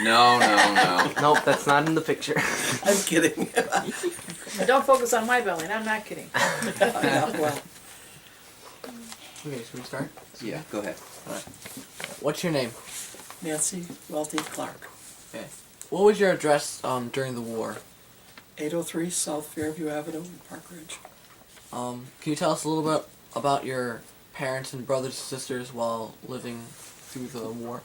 No, no, no. Nope, that's not in the picture. I'm kidding. And don't focus on my belly, and I'm not kidding. Yeah, well, Okay, should we start? Yeah, go ahead. What's your name? Nancy Welty Clark, Okay. What was your address during the war? 803 South Fairview Avenue in Park Ridge. Can you tell us a little bit about your parents and brothers and sisters while living through the war?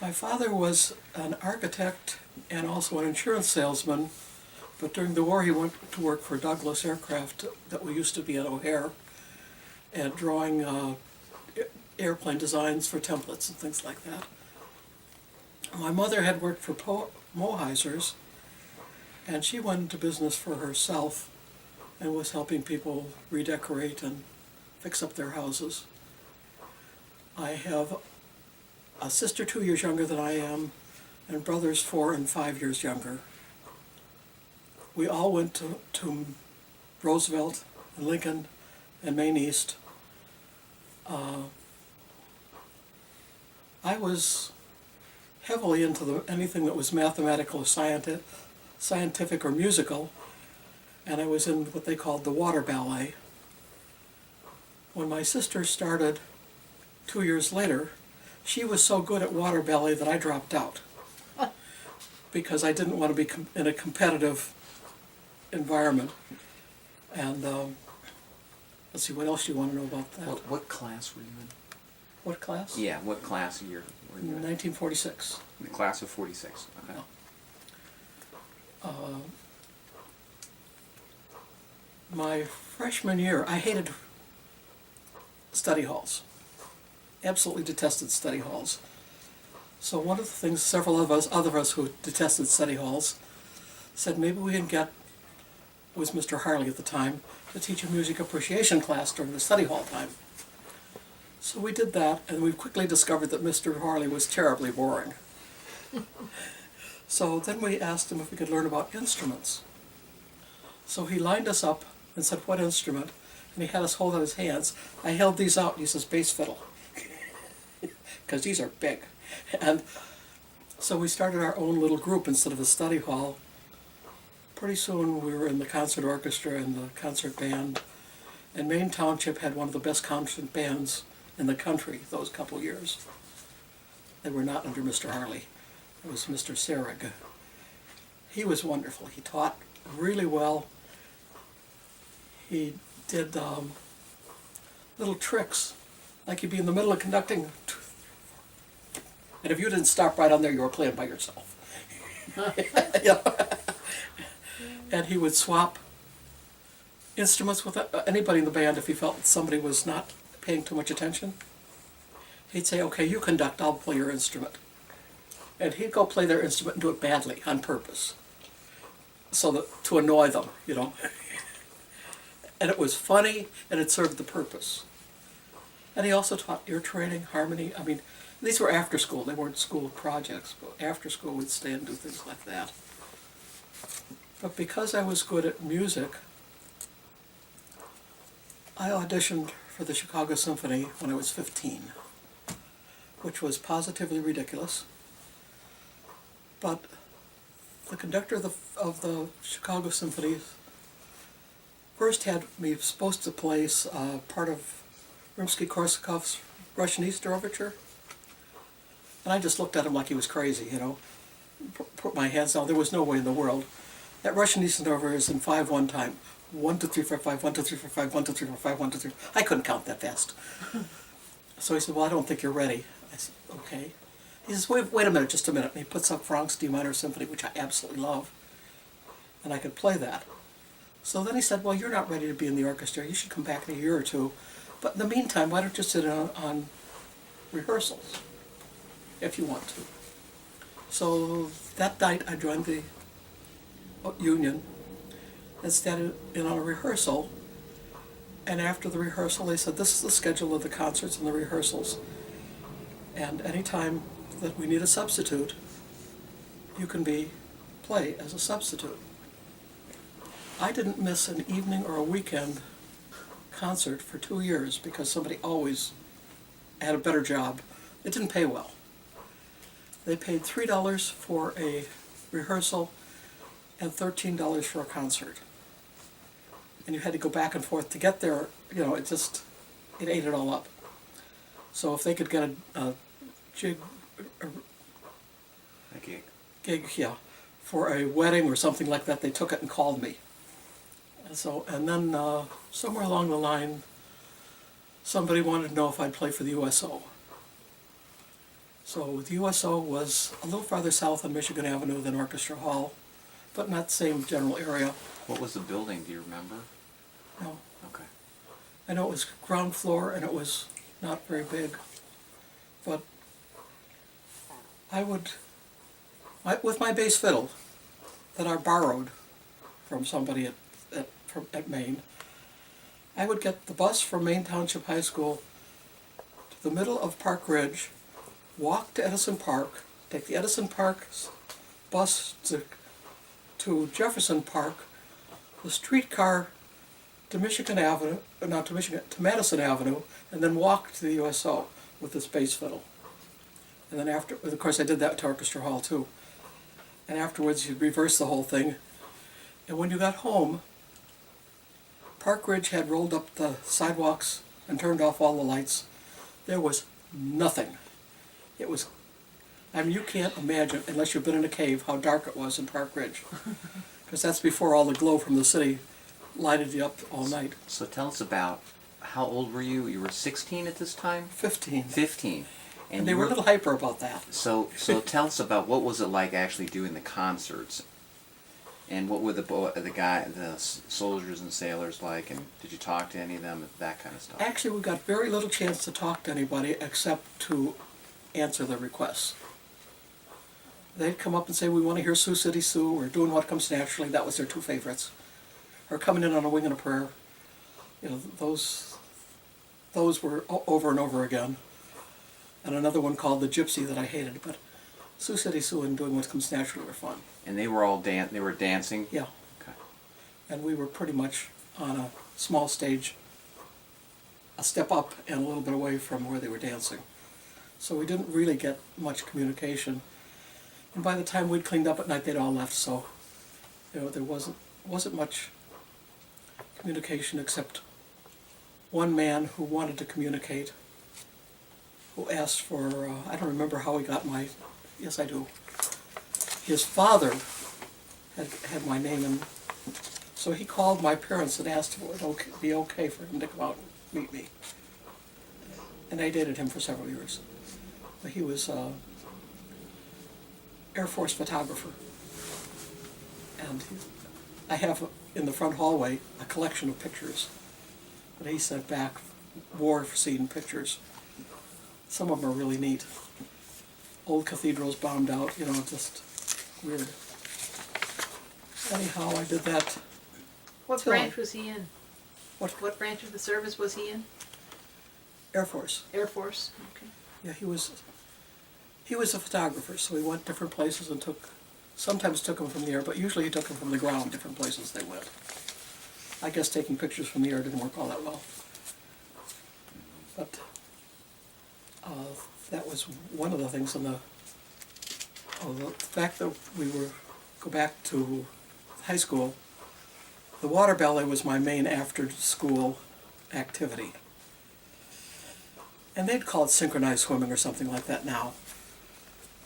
My father was an architect and also an insurance salesman, but during the war he went to work for Douglas Aircraft that we used to be at O'Hare, and drawing airplane designs for templates and things like that. My mother had worked for Moheisers, and she went into business for herself and was helping people redecorate and fix up their houses. I have a sister 2 years younger than I am, and brothers 4 and 5 years younger. We all went to Roosevelt and Lincoln and Maine East. I was heavily into anything that was mathematical or scientific or musical, and I was in what they called the water ballet. When my sister started 2 years later, she was so good at water ballet that I dropped out because I didn't want to be in a competitive environment. And let's see, what else do you want to know about that? What class were you in? What class? Yeah, what class year were you in? 1946. The class of 46. Okay. My freshman year, I hated study halls. Absolutely detested study halls. So one of the things, several of us, other of us who detested study halls, said maybe we can get, was Mr. Harley at the time, to teach a music appreciation class during the study hall time. So we did that, and we quickly discovered that Mr. Harley was terribly boring. So then we asked him if we could learn about instruments. So he lined us up and said, what instrument? And he had us hold out his hands. I held these out, and he says, bass fiddle. Because these are big. And so we started our own little group instead of a study hall. Pretty soon we were in the concert orchestra and the concert band. And Maine Township had one of the best concert bands in the country those couple years. They were not under Mr. Harley. It was Mr. Serig. He was wonderful. He taught really well. He did little tricks, like you'd be in the middle of conducting, and if you didn't stop right on there, you were playing by yourself. Yeah. And he would swap instruments with anybody in the band if he felt that somebody was not paying too much attention. He'd say, okay, you conduct, I'll play your instrument. And he'd go play their instrument and do it badly on purpose, so that to annoy them, you know. And it was funny, and it served the purpose. And he also taught ear training, harmony. I mean, these were after school. They weren't school projects, but after school we'd stay and do things like that. But because I was good at music, I auditioned for the Chicago Symphony when I was 15, which was positively ridiculous. But the conductor of the Chicago Symphony first had me supposed to play part of Rimsky-Korsakov's Russian Easter Overture. And I just looked at him like he was crazy, you know. Put my hands down. There was no way in the world. That Russian Easter Overture is in 5/1 time. 1, 2, 3, 4, 5, 1, 2, 3, 4, 5, 1, 2, 3, 4, 5, 1, 2, 3. I couldn't count that fast. So he said, well, I don't think you're ready. I said, okay. He says, wait a minute, just a minute. And he puts up Franck's D minor symphony, which I absolutely love. And I could play that. So then he said, well, you're not ready to be in the orchestra. You should come back in a year or two. But in the meantime, why don't you sit on rehearsals, if you want to. So that night I joined the union and started in on a rehearsal. And after the rehearsal, they said, this is the schedule of the concerts and the rehearsals. And any time that we need a substitute, you can play as a substitute. I didn't miss an evening or a weekend concert for 2 years because somebody always had a better job. It didn't pay well. They paid $3 for a rehearsal and $13 for a concert. And you had to go back and forth to get there, you know, it ate it all up. So if they could get a gig, yeah, for a wedding or something like that, they took it and called me. And then somewhere along the line, somebody wanted to know if I'd play for the USO. So the USO was a little farther south on Michigan Avenue than Orchestra Hall, but not the same general area. What was the building, do you remember? No, Okay. I know it was ground floor and it was not very big, but I would, with my bass fiddle that I borrowed from somebody at Maine, I would get the bus from Maine Township High School to the middle of Park Ridge, walk to Edison Park, take the Edison Park bus to Jefferson Park, the streetcar to Michigan Avenue, to Madison Avenue, and then walk to the USO with this bass fiddle. And then after, of course I did that to Orchestra Hall too. And afterwards you'd reverse the whole thing. And when you got home, Park Ridge had rolled up the sidewalks and turned off all the lights. There was nothing. It was, I mean, you can't imagine, unless you've been in a cave, how dark it was in Park Ridge. Because that's before all the glow from the city lighted you up all night. So tell us about, how old were you? You were 16 at this time? 15. 15. And they you were a little hyper about that. So tell us about what was it like actually doing the concerts, and what were the soldiers and sailors like, and did you talk to any of them, that kind of stuff? Actually, we got very little chance to talk to anybody except to answer their requests. They'd come up and say, we want to hear Sioux City Sue, or Doing What Comes Naturally. That was their two favorites. Or Coming In on a Wing and a Prayer. You know, those were over and over again. And another one called The Gypsy that I hated, but Sioux City Sue and Doing What Comes Naturally were fun. And they were all they were dancing? Yeah. Okay. And we were pretty much on a small stage, a step up and a little bit away from where they were dancing. So we didn't really get much communication. And by the time we'd cleaned up at night, they'd all left, so you know, there wasn't much communication except one man who wanted to communicate, who asked for, I don't remember how he got my, yes I do. His father had my name, and so he called my parents and asked if it would be okay for him to come out and meet me. And I dated him for several years. But he was Air Force photographer. And I have in the front hallway a collection of pictures that he sent back, war scene pictures. Some of them are really neat. Old cathedrals bombed out, you know, just weird. Anyhow, I did that. What Till branch was he in? What branch of the service was he in? Air Force. Air Force, okay. Yeah, he was a photographer, so he went different places and sometimes took them from the air, but usually he took them from the ground, different places they went. I guess taking pictures from the air didn't work all that well. But that was one of the things the fact that go back to high school, the water ballet was my main after-school activity. And they'd call it synchronized swimming or something like that now.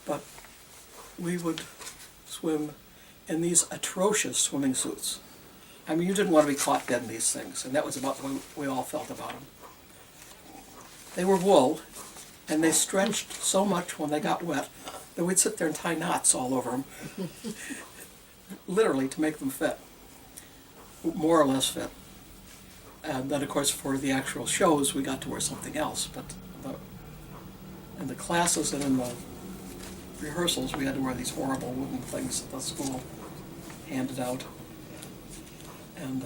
But we would swim in these atrocious swimming suits. I mean, you didn't want to be caught dead in these things, and that was about the way we all felt about them. They were wool, and they stretched so much when they got wet that we'd sit there and tie knots all over them, literally to make them fit, more or less fit. And then, of course, for the actual shows, we got to wear something else. But in the classes and in the rehearsals, we had to wear these horrible wooden things that the school handed out. And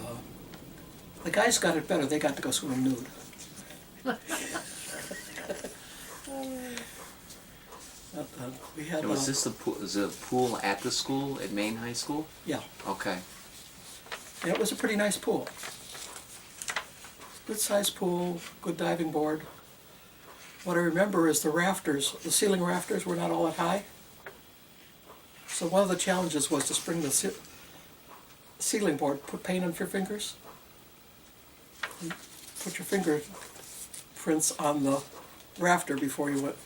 the guys got it better. They got to go swimming nude. We had. And was this the pool at the school, at Maine High School? Yeah. Okay. And it was a pretty nice pool. Good sized pool, good diving board. What I remember is the rafters, the ceiling rafters were not all that high. So one of the challenges was to spring the ceiling board, put paint on your fingers, put your fingerprints on the rafter before you went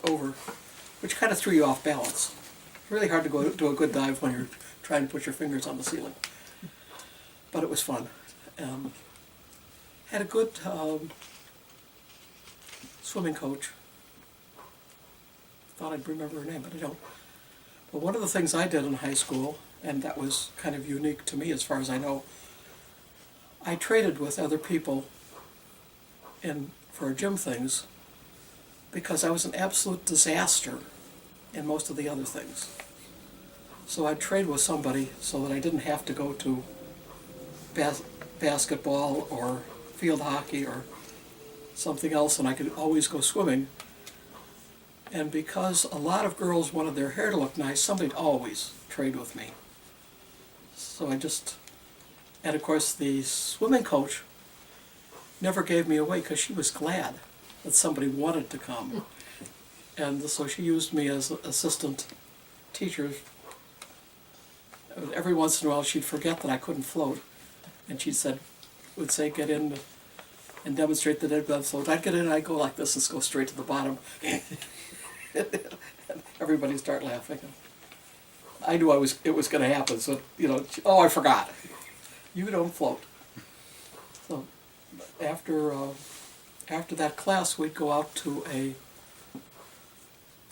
over, which kind of threw you off balance. Really hard to go do a good dive when you're trying to put your fingers on the ceiling. But it was fun. Had a good swimming coach. Thought I'd remember her name, but I don't. But one of the things I did in high school, and that was kind of unique to me as far as I know, I traded with other people for gym things because I was an absolute disaster in most of the other things. So I'd trade with somebody so that I didn't have to go to basketball or field hockey or something else, and I could always go swimming. And because a lot of girls wanted their hair to look nice, somebody'd always trade with me. So and of course the swimming coach never gave me away because she was glad that somebody wanted to come. And so she used me as assistant teacher. Every once in a while she'd forget that I couldn't float, and would say get in and demonstrate the dead bed float. I'd get in and I'd go like this and go straight to the bottom. Everybody start laughing. I knew it was going to happen, so I forgot. You don't float. So after that class, we'd go out to a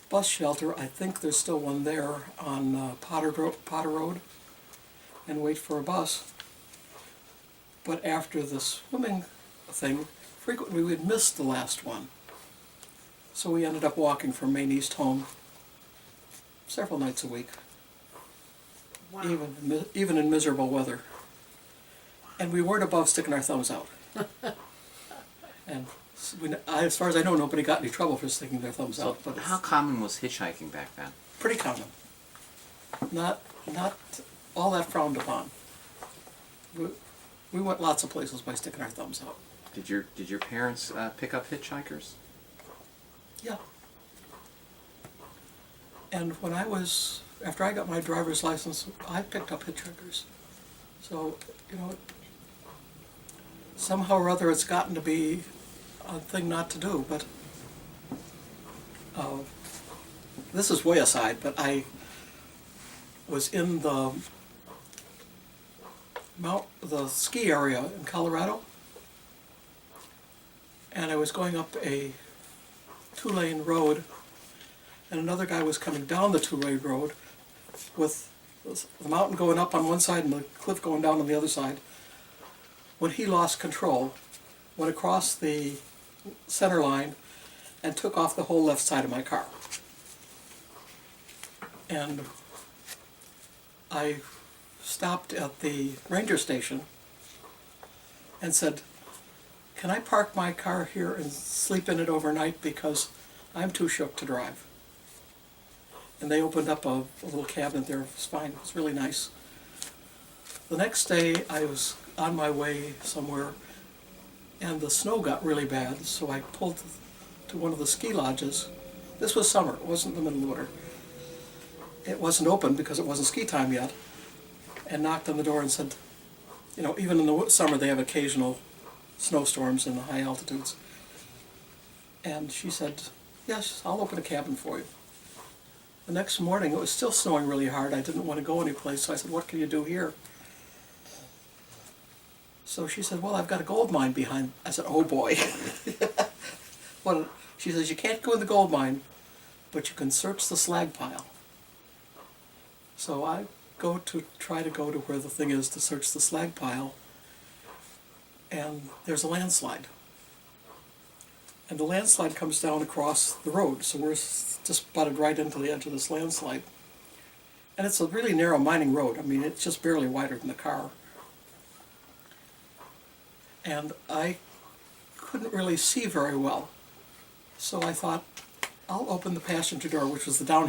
bus shelter. I think there's still one there on Potter Road, and wait for a bus. But after the swimming thing, frequently we'd miss the last one. So we ended up walking from Maine East home several nights a week, Wow. even in miserable weather. And we weren't above sticking our thumbs out. And as far as I know, nobody got any trouble for sticking their thumbs out. But How common was hitchhiking back then? pretty common. Not all that frowned upon. We went lots of places by sticking our thumbs out. Did your parents pick up hitchhikers? Yeah. And after I got my driver's license, I picked up hitchhikers. So, somehow or other it's gotten to be a thing not to do, but this is way aside, but I was in the ski area in Colorado, and I was going up a 2-lane road, and another guy was coming down the 2-lane road with the mountain going up on one side and the cliff going down on the other side. When he lost control, went across the center line and took off the whole left side of my car. And I stopped at the ranger station and said, "Can I park my car here and sleep in it overnight because I'm too shook to drive?" And they opened up a little cabinet there. It was fine. It was really nice. The next day I was on my way somewhere and the snow got really bad, so I pulled to one of the ski lodges. This was summer. It wasn't the middle of the winter. It wasn't open because it wasn't ski time yet, and knocked on the door and said, even in the summer they have occasional snowstorms in the high altitudes. And she said, "Yes, I'll open a cabin for you." The next morning, it was still snowing really hard. I didn't want to go anyplace, so I said, "What can you do here?" So she said, "Well, I've got a gold mine behind." I said, "Oh boy." She says, "You can't go in the gold mine, but you can search the slag pile." So I try to go to where the thing is to search the slag pile, and there's a landslide. And the landslide comes down across the road, so we're just butted right into the edge of this landslide. And it's a really narrow mining road. I mean, it's just barely wider than the car. And I couldn't really see very well. So I thought, I'll open the passenger door, which was the downhill